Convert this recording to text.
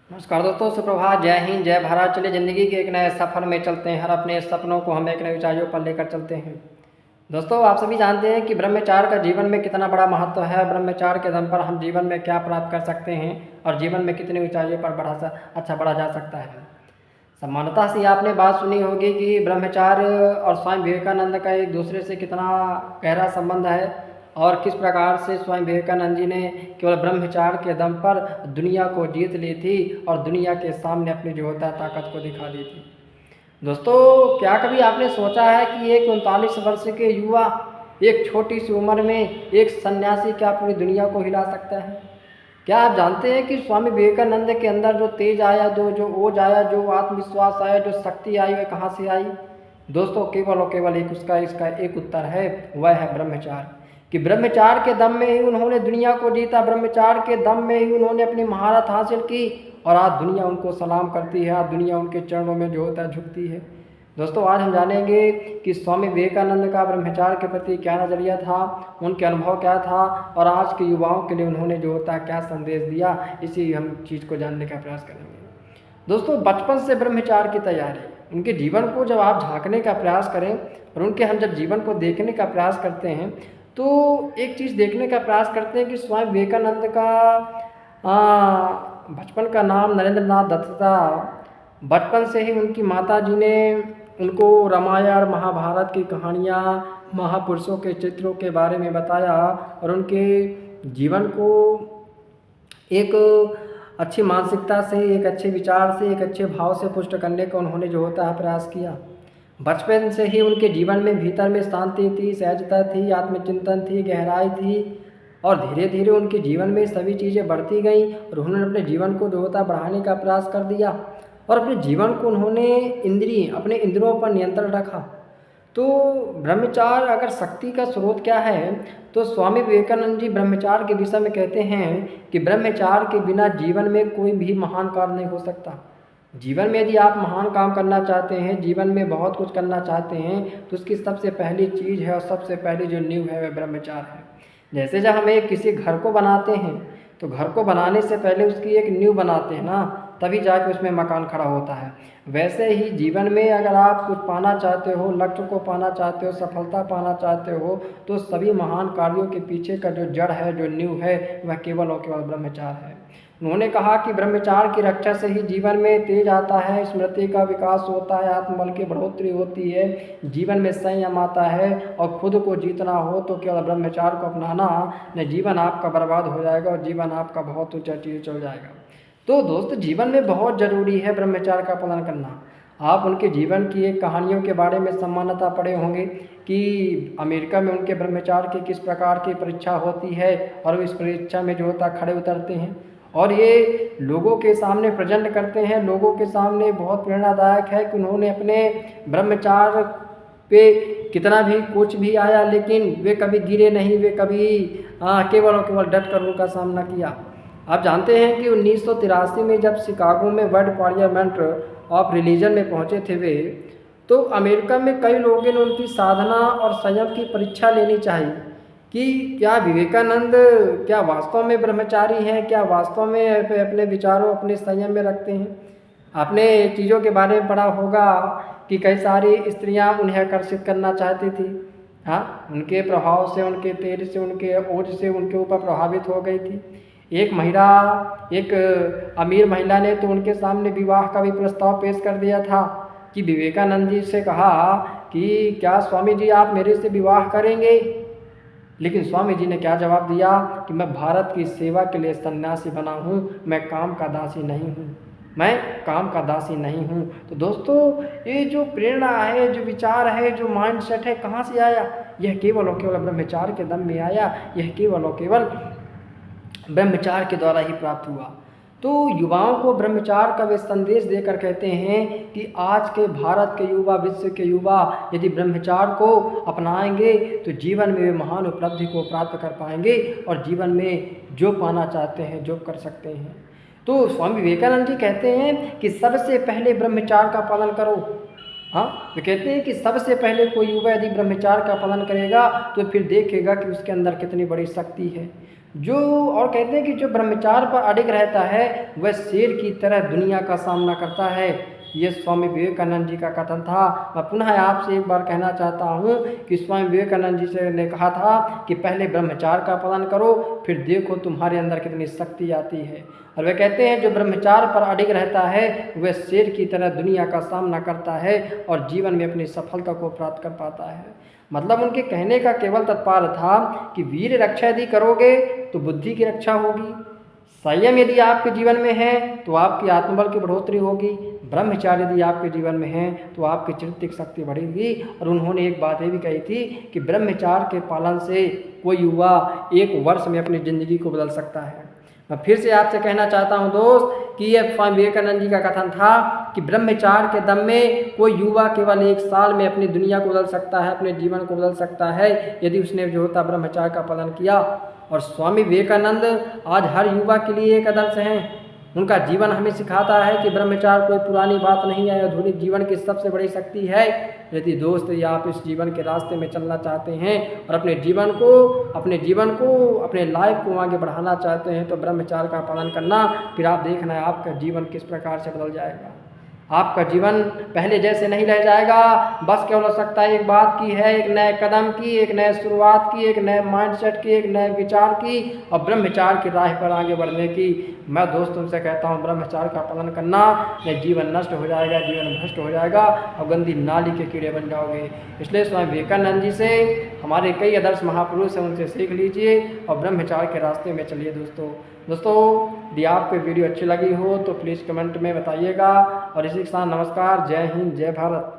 नमस्कार दोस्तों, सुप्रभात, जय हिंद, जय भारत। चलिए ज़िंदगी के एक नए सफ़र में चलते हैं। हर अपने सपनों को हम एक नई ऊंचाइयों पर लेकर चलते हैं। दोस्तों, आप सभी जानते हैं कि ब्रह्मचार्य का जीवन में कितना बड़ा महत्व है। ब्रह्मचार्य के दम पर हम जीवन में क्या प्राप्त कर सकते हैं और जीवन में कितनी ऊंचाइयों पर बढ़ा जा सकता है। सामान्यतः से आपने बात सुनी होगी कि ब्रह्मचार्य और स्वामी विवेकानंद का एक दूसरे से कितना गहरा संबंध है और किस प्रकार से स्वामी विवेकानंद जी ने केवल ब्रह्मचार्य के दम पर दुनिया को जीत ली थी और दुनिया के सामने अपनी जो होता है ताकत को दिखा दी थी। दोस्तों, क्या कभी आपने सोचा है कि एक 39 वर्ष के युवा एक छोटी सी उम्र में एक सन्यासी क्या पूरी दुनिया को हिला सकता है? क्या आप जानते हैं कि स्वामी विवेकानंद के अंदर जो तेज आया, जो ओज आया, जो आत्मविश्वास आया, जो शक्ति आई, वह कहाँ से आई? दोस्तों, केवल और केवल इसका एक उत्तर है, वह है ब्रह्मचार्य। कि ब्रह्मचार्य के दम में ही उन्होंने दुनिया को जीता, ब्रह्मचार्य के दम में ही उन्होंने अपनी महारत हासिल की और आज दुनिया उनको सलाम करती है, आज दुनिया उनके चरणों में जो होता है झुकती है। दोस्तों, आज हम जानेंगे कि स्वामी विवेकानंद का ब्रह्मचार्य के प्रति क्या नज़रिया था, उनके अनुभव क्या था और आज के युवाओं के लिए उन्होंने जो होता है क्या संदेश दिया, इसी हम चीज़ को जानने का प्रयास करेंगे। दोस्तों, बचपन से ब्रह्मचार्य की तैयारी, उनके जीवन को जब आप झांकने का प्रयास करें और उनके हम जब जीवन को देखने का प्रयास करते हैं तो एक चीज़ देखने का प्रयास करते हैं कि स्वामी विवेकानंद का बचपन का नाम नरेंद्र नाथ दत्त था। बचपन से ही उनकी माता जी ने उनको रामायण महाभारत की कहानियाँ, महापुरुषों के चित्रों के बारे में बताया और उनके जीवन को एक अच्छी मानसिकता से, एक अच्छे विचार से, एक अच्छे भाव से पुष्ट करने का उन्होंने जो होता है प्रयास किया। बचपन से ही उनके जीवन में भीतर में शांति थी, सहजता थी, आत्मचिंतन थी, गहराई थी और धीरे धीरे उनके जीवन में सभी चीज़ें बढ़ती गईं और उन्होंने अपने जीवन को जो होता है बढ़ाने का प्रयास कर दिया और अपने जीवन को उन्होंने अपने इंद्रियों पर नियंत्रण रखा। तो ब्रह्मचार्य अगर शक्ति का स्रोत क्या है, तो स्वामी विवेकानंद जी ब्रह्मचार्य के विषय में कहते हैं कि ब्रह्मचार्य के बिना जीवन में कोई भी महान कार्य नहीं हो सकता। जीवन में यदि आप महान काम करना चाहते हैं, जीवन में बहुत कुछ करना चाहते हैं, तो उसकी सबसे पहली चीज़ है और सबसे पहली जो नींव है वह ब्रह्मचार्य है। जैसे जब हम एक किसी घर को बनाते हैं तो घर को बनाने से पहले उसकी एक नींव बनाते हैं ना, तभी जाके उसमें मकान खड़ा होता है। वैसे ही जीवन में अगर आप कुछ पाना चाहते हो, लक्ष्य को पाना चाहते हो, सफलता पाना चाहते हो, तो सभी महान कार्यों के पीछे का जो जड़ है, जो नींव है, वह केवल और केवल ब्रह्मचार्य है। उन्होंने कहा कि ब्रह्मचार्य की रक्षा से ही जीवन में तेज आता है, स्मृति का विकास होता है, आत्मबल की बढ़ोतरी होती है, जीवन में संयम आता है और खुद को जीतना हो तो केवल ब्रह्मचार्य को अपनाना, न जीवन आपका बर्बाद हो जाएगा और जीवन आपका बहुत ऊंचा चीज़ चल जाएगा। तो दोस्त, जीवन में बहुत ज़रूरी है ब्रह्मचार्य का पालन करना। आप उनके जीवन की एक कहानियों के बारे में सामान्यतः पढ़े होंगे कि अमेरिका में उनके ब्रह्मचार्य की किस प्रकार की परीक्षा होती है और इस परीक्षा में जो होता खड़े उतरते हैं और ये लोगों के सामने प्रेजेंट करते हैं। लोगों के सामने बहुत प्रेरणादायक है कि उन्होंने अपने ब्रह्मचार्य पे कितना भी कुछ भी आया लेकिन वे कभी गिरे नहीं, वे कभी केवल और केवल डट कर उनका सामना किया। आप जानते हैं कि 1983 में जब शिकागो में वर्ल्ड पार्लियामेंट ऑफ रिलीजन में पहुंचे थे वे, तो अमेरिका में कई लोगों ने उनकी साधना और संयम की परीक्षा लेनी चाहिए कि क्या विवेकानंद क्या वास्तव में ब्रह्मचारी हैं, क्या वास्तव में अपने विचारों, अपने संयम में रखते हैं। आपने चीज़ों के बारे में पढ़ा होगा कि कई सारी स्त्रियां उन्हें आकर्षित करना चाहती थी। हाँ, उनके प्रभाव से, उनके तेज से, उनके ओज से उनके ऊपर प्रभावित हो गई थी। एक अमीर महिला ने तो उनके सामने विवाह का भी प्रस्ताव पेश कर दिया था कि विवेकानंद जी से कहा कि क्या स्वामी जी आप मेरे से विवाह करेंगे। लेकिन स्वामी जी ने क्या जवाब दिया कि मैं भारत की सेवा के लिए सन्यासी बना हूँ, मैं काम का दासी नहीं हूँ, मैं काम का दासी नहीं हूँ। तो दोस्तों, ये जो प्रेरणा है, जो विचार है, जो माइंडसेट है, कहाँ से आया? यह केवल और केवल ब्रह्मचार्य के दम में आया, यह केवल और केवल ब्रह्मचार्य के द्वारा ही प्राप्त हुआ। तो युवाओं को ब्रह्मचार्य का वे संदेश देकर कहते हैं कि आज के भारत के युवा, विश्व के युवा यदि ब्रह्मचार्य को अपनाएंगे तो जीवन में वे महान उपलब्धि को प्राप्त कर पाएंगे और जीवन में जो पाना चाहते हैं, जो कर सकते हैं। तो स्वामी विवेकानंद जी कहते हैं कि सबसे पहले ब्रह्मचार्य का पालन करो। हाँ, वे कहते हैं कि सबसे पहले कोई युवा यदि ब्रह्मचार्य का पालन करेगा तो फिर देखेगा कि उसके अंदर कितनी बड़ी शक्ति है। जो और कहते हैं कि जो ब्रह्मचार्य पर अडिग रहता है वह शेर की तरह दुनिया का सामना करता है। ये स्वामी विवेकानंद जी का कथन था। मैं पुनः आपसे एक बार कहना चाहता हूँ कि स्वामी विवेकानंद जी से ने कहा था कि पहले ब्रह्मचार्य का पालन करो, फिर देखो तुम्हारे अंदर कितनी शक्ति आती है। और वे कहते हैं जो ब्रह्मचार्य पर अडिग रहता है वह शेर की तरह दुनिया का सामना करता है और जीवन में अपनी सफलता को प्राप्त कर पाता है। मतलब उनके कहने का केवल तात्पर्य था कि वीर रक्षा यदि करोगे तो बुद्धि की रक्षा होगी, संयम यदि आपके जीवन में है तो आपकी आत्मबल की बढ़ोतरी होगी, ब्रह्मचार्य यदि आपके जीवन में है तो आपकी चित्तिक शक्ति बढ़ेगी। और उन्होंने एक बात ये भी कही थी कि ब्रह्मचार्य के पालन से कोई युवा 1 वर्ष में अपनी ज़िंदगी को बदल सकता है। मैं फिर से आपसे कहना चाहता हूं दोस्त कि यह स्वामी विवेकानंद जी का कथन था कि ब्रह्मचार्य के दम में कोई युवा केवल 1 साल में अपनी दुनिया को बदल सकता है, अपने जीवन को बदल सकता है यदि उसने जो होता ब्रह्मचार्य का पालन किया। और स्वामी विवेकानंद आज हर युवा के लिए एक आदर्श हैं। उनका जीवन हमें सिखाता है कि ब्रह्मचार्य कोई पुरानी बात नहीं है, आधुनिक जीवन की सबसे बड़ी शक्ति है। यदि दोस्त या आप इस जीवन के रास्ते में चलना चाहते हैं और अपने जीवन को अपने लाइफ को आगे बढ़ाना चाहते हैं तो ब्रह्मचार्य का पालन करना, फिर आप देखना है आपका जीवन किस प्रकार से बदल जाएगा। आपका जीवन पहले जैसे नहीं रह जाएगा। बस केवल आवश्यकता एक बात की है, एक नए कदम की, एक नए शुरुआत की, एक नए माइंडसेट की, एक नए विचार की और ब्रह्मचार्य की राह पर आगे बढ़ने की। मैं दोस्तों से कहता हूँ ब्रह्मचार्य का पालन करना, नहीं जीवन नष्ट हो जाएगा, जीवन भ्रष्ट हो जाएगा और गंदी नाली के कीड़े बन जाओगे। इसलिए स्वामी विवेकानंद जी से हमारे कई आदर्श महापुरुष हैं, उनसे सीख लीजिए और ब्रह्मचार्य के रास्ते में चलिए। दोस्तों यदि आपको वीडियो अच्छी लगी हो तो प्लीज़ कमेंट में बताइएगा। और इसी के साथ नमस्कार, जय हिंद, जय भारत।